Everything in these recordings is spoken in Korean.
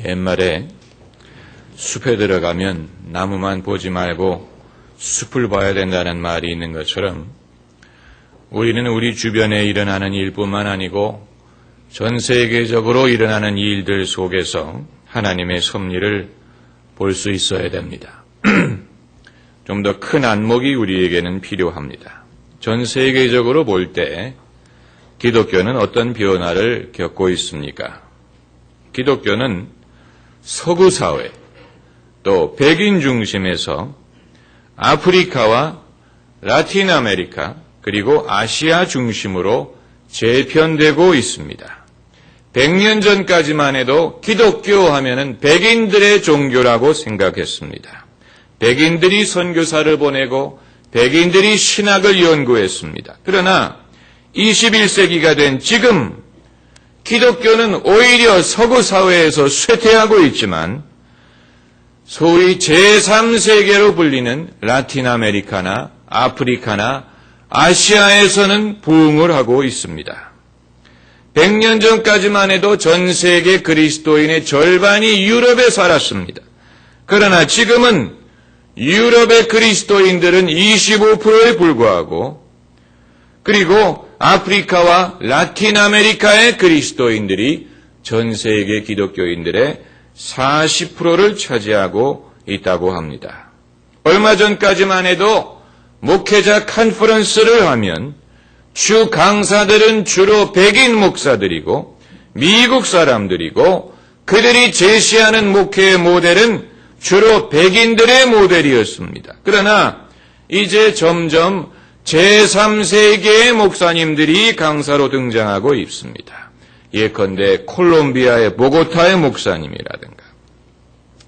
옛말에 숲에 들어가면 나무만 보지 말고 숲을 봐야 된다는 말이 있는 것처럼 우리는 우리 주변에 일어나는 일뿐만 아니고 전 세계적으로 일어나는 일들 속에서 하나님의 섭리를 볼 수 있어야 됩니다. 좀 더 큰 안목이 우리에게는 필요합니다. 전 세계적으로 볼 때 기독교는 어떤 변화를 겪고 있습니까? 기독교는 서구 사회, 또 백인 중심에서 아프리카와 라틴 아메리카 그리고 아시아 중심으로 재편되고 있습니다. 100년 전까지만 해도 기독교 하면은 백인들의 종교라고 생각했습니다. 백인들이 선교사를 보내고 백인들이 신학을 연구했습니다. 그러나 21세기가 된 지금 기독교는 오히려 서구 사회에서 쇠퇴하고 있지만 소위 제3세계로 불리는 라틴 아메리카나 아프리카나 아시아에서는 부흥을 하고 있습니다. 100년 전까지만 해도 전 세계 그리스도인의 절반이 유럽에 살았습니다. 그러나 지금은 유럽의 그리스도인들은 25%에 불과하고 그리고 아프리카와 라틴 아메리카의 그리스도인들이 전 세계 기독교인들의 40%를 차지하고 있다고 합니다. 얼마 전까지만 해도 목회자 컨퍼런스를 하면 주 강사들은 주로 백인 목사들이고 미국 사람들이고 그들이 제시하는 목회의 모델은 주로 백인들의 모델이었습니다. 그러나 이제 점점 제3세계의 목사님들이 강사로 등장하고 있습니다. 예컨대 콜롬비아의 보고타의 목사님이라든가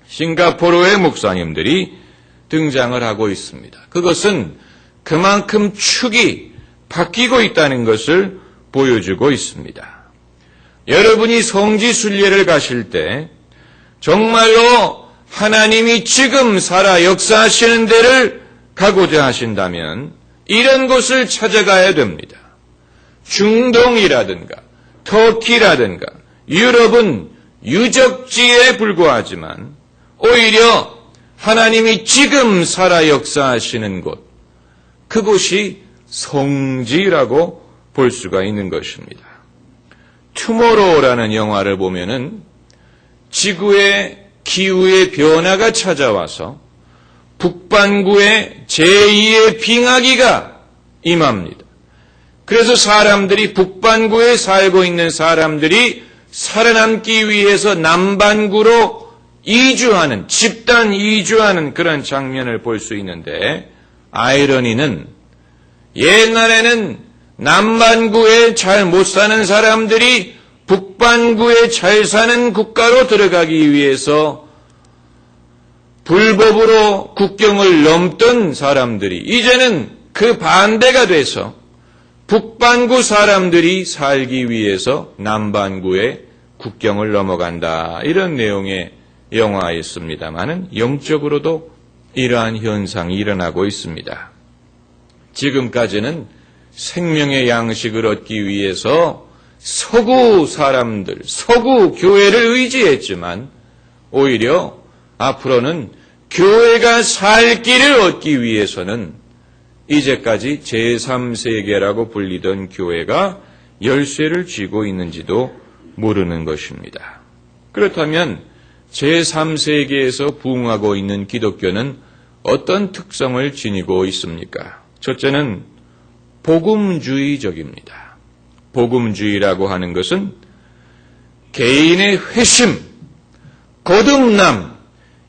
싱가포르의 목사님들이 등장을 하고 있습니다. 그것은 그만큼 축이 바뀌고 있다는 것을 보여주고 있습니다. 여러분이 성지순례를 가실 때 정말로 하나님이 지금 살아 역사하시는 데를 가고자 하신다면 이런 곳을 찾아가야 됩니다. 중동이라든가 터키라든가 유럽은 유적지에 불과하지만 오히려 하나님이 지금 살아 역사하시는 곳, 그곳이 성지라고 볼 수가 있는 것입니다. 투모로우라는 영화를 보면은 지구의 기후의 변화가 찾아와서 북반구에 제2의 빙하기가 임합니다. 그래서 사람들이 북반구에 살고 있는 사람들이 살아남기 위해서 남반구로 이주하는, 집단 이주하는 그런 장면을 볼 수 있는데 아이러니는 옛날에는 남반구에 잘 못 사는 사람들이 북반구에 잘 사는 국가로 들어가기 위해서 불법으로 국경을 넘던 사람들이 이제는 그 반대가 돼서 북반구 사람들이 살기 위해서 남반구에 국경을 넘어간다. 이런 내용의 영화였습니다만은 영적으로도 이러한 현상이 일어나고 있습니다. 지금까지는 생명의 양식을 얻기 위해서 서구 사람들, 서구 교회를 의지했지만 오히려 앞으로는 교회가 살 길을 얻기 위해서는 이제까지 제3세계라고 불리던 교회가 열쇠를 쥐고 있는지도 모르는 것입니다. 그렇다면 제3세계에서 부흥하고 있는 기독교는 어떤 특성을 지니고 있습니까? 첫째는 복음주의적입니다. 복음주의라고 하는 것은 개인의 회심, 거듭남,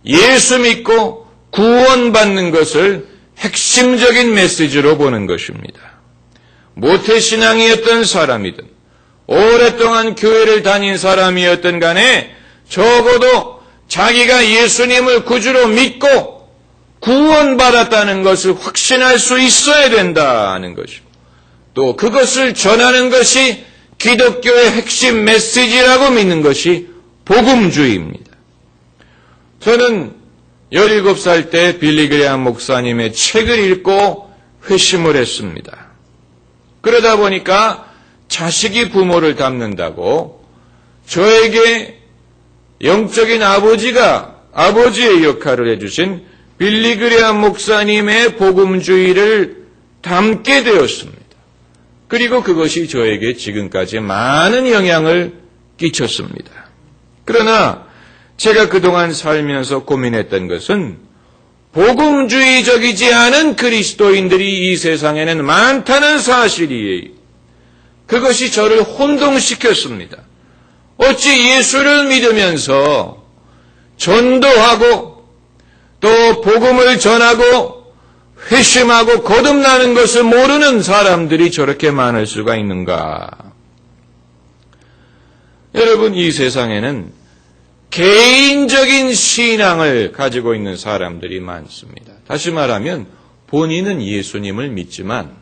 예수 믿고 구원받는 것을 핵심적인 메시지로 보는 것입니다. 모태신앙이었던 사람이든 오랫동안 교회를 다닌 사람이었던 간에 적어도 자기가 예수님을 구주로 믿고 구원받았다는 것을 확신할 수 있어야 된다는 것입니다. 또 그것을 전하는 것이 기독교의 핵심 메시지라고 믿는 것이 복음주의입니다. 저는 17살 때 빌리 그레함 목사님의 책을 읽고 회심을 했습니다. 그러다 보니까 자식이 부모를 닮는다고 저에게 영적인 아버지의 역할을 해주신 빌리 그레함 목사님의 복음주의를 담게 되었습니다. 그리고 그것이 저에게 지금까지 많은 영향을 끼쳤습니다. 그러나 제가 그동안 살면서 고민했던 것은 복음주의적이지 않은 그리스도인들이 이 세상에는 많다는 사실이에요. 그것이 저를 혼동시켰습니다. 어찌 예수를 믿으면서 전도하고 또 복음을 전하고 회심하고 거듭나는 것을 모르는 사람들이 저렇게 많을 수가 있는가? 여러분, 이 세상에는 개인적인 신앙을 가지고 있는 사람들이 많습니다. 다시 말하면 본인은 예수님을 믿지만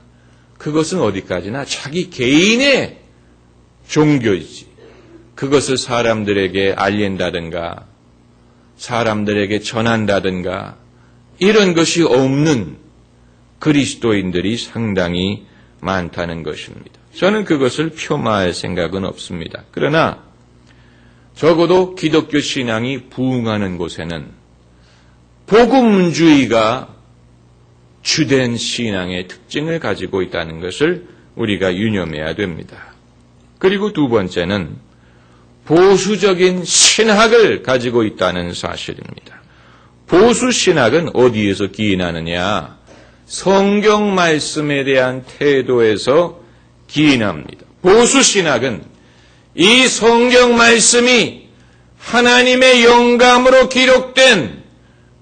그것은 어디까지나 자기 개인의 종교이지. 그것을 사람들에게 알린다든가 사람들에게 전한다든가 이런 것이 없는 그리스도인들이 상당히 많다는 것입니다. 저는 그것을 폄하할 생각은 없습니다. 그러나 적어도 기독교 신앙이 부흥하는 곳에는 복음주의가 주된 신앙의 특징을 가지고 있다는 것을 우리가 유념해야 됩니다. 그리고 두 번째는 보수적인 신학을 가지고 있다는 사실입니다. 보수 신학은 어디에서 기인하느냐? 성경 말씀에 대한 태도에서 기인합니다. 보수 신학은 이 성경 말씀이 하나님의 영감으로 기록된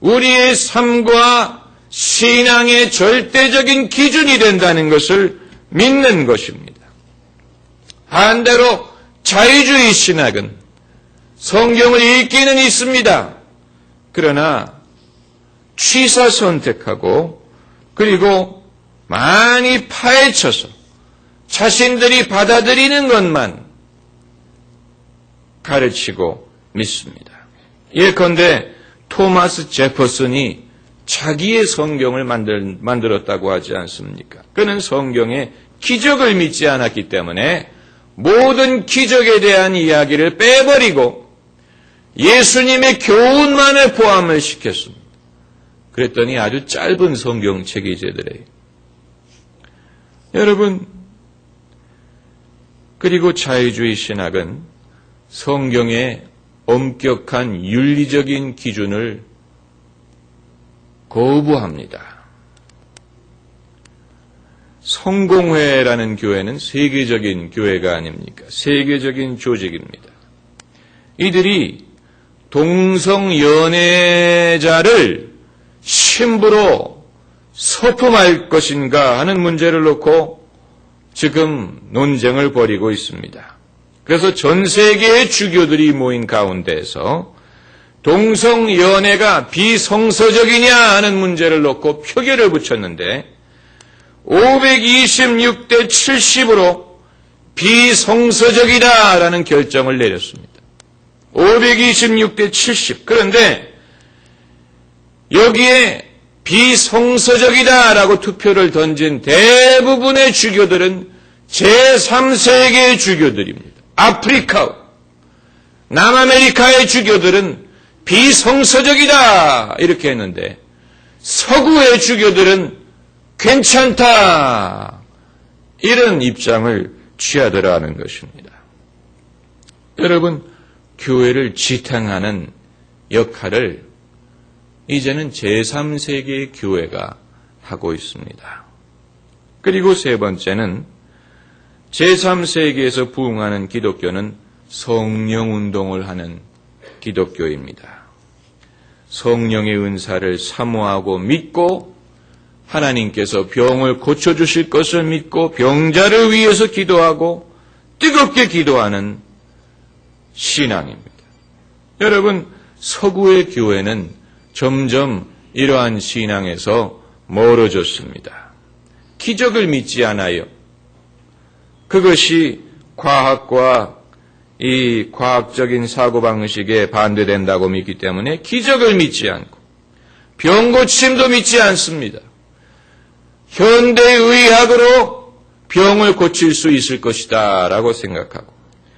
우리의 삶과 신앙의 절대적인 기준이 된다는 것을 믿는 것입니다. 반대로 자유주의 신학은 성경을 읽기는 있습니다. 그러나 취사 선택하고 그리고 많이 파헤쳐서 자신들이 받아들이는 것만 가르치고 믿습니다. 예컨대 토마스 제퍼슨이 자기의 성경을 만들었다고 하지 않습니까? 그는 성경에 기적을 믿지 않았기 때문에 모든 기적에 대한 이야기를 빼버리고 예수님의 교훈만을 포함을 시켰습니다. 그랬더니 아주 짧은 성경책이 되더래요. 여러분, 그리고 자유주의 신학은 성경의 엄격한 윤리적인 기준을 거부합니다. 성공회라는 교회는 세계적인 교회가 아닙니까? 세계적인 조직입니다. 이들이 동성연애자를 신부로 서품할 것인가 하는 문제를 놓고 지금 논쟁을 벌이고 있습니다. 그래서 전 세계의 주교들이 모인 가운데에서 동성연애가 비성서적이냐 하는 문제를 놓고 표결을 붙였는데 526대 70으로 비성서적이다라는 결정을 내렸습니다. 526대 70. 그런데 여기에 비성서적이다라고 투표를 던진 대부분의 주교들은 제3세계의 주교들입니다. 아프리카, 남아메리카의 주교들은 비성서적이다 이렇게 했는데 서구의 주교들은 괜찮다 이런 입장을 취하더라는 것입니다. 여러분, 교회를 지탱하는 역할을 이제는 제3세계의 교회가 하고 있습니다. 그리고 세 번째는 제3세계에서 부흥하는 기독교는 성령운동을 하는 기독교입니다. 성령의 은사를 사모하고 믿고 하나님께서 병을 고쳐주실 것을 믿고 병자를 위해서 기도하고 뜨겁게 기도하는 신앙입니다. 여러분, 서구의 교회는 점점 이러한 신앙에서 멀어졌습니다. 기적을 믿지 않아요. 그것이 과학과 이 과학적인 사고방식에 반대된다고 믿기 때문에 기적을 믿지 않고 병고침도 믿지 않습니다. 현대의학으로 병을 고칠 수 있을 것이다 라고 생각하고